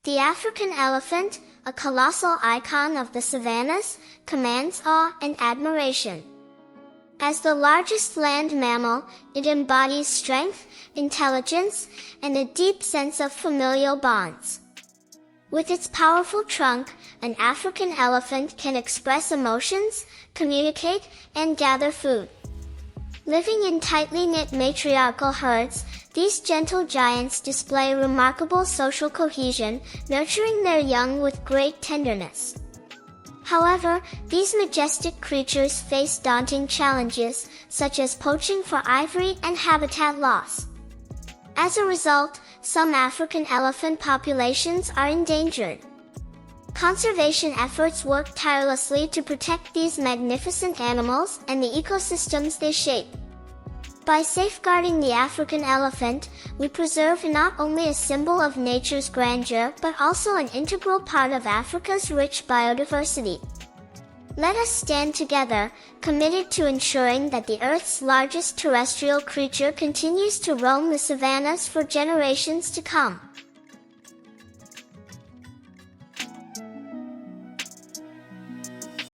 The African elephant, a colossal icon of the savannas, commands awe and admiration. As the largest land mammal, it embodies strength, intelligence, and a deep sense of familial bonds. With its powerful trunk, an African elephant can express emotions, communicate, and gather food. Living in tightly knit matriarchal herds, these gentle giants display remarkable social cohesion, nurturing their young with great tenderness. However, these majestic creatures face daunting challenges, such as poaching for ivory and habitat loss. As a result, some African elephant populations are endangered. Conservation efforts work tirelessly to protect these magnificent animals and the ecosystems they shape. By safeguarding the African elephant, we preserve not only a symbol of nature's grandeur but also an integral part of Africa's rich biodiversity. Let us stand together, committed to ensuring that the Earth's largest terrestrial creature continues to roam the savannas for generations to come.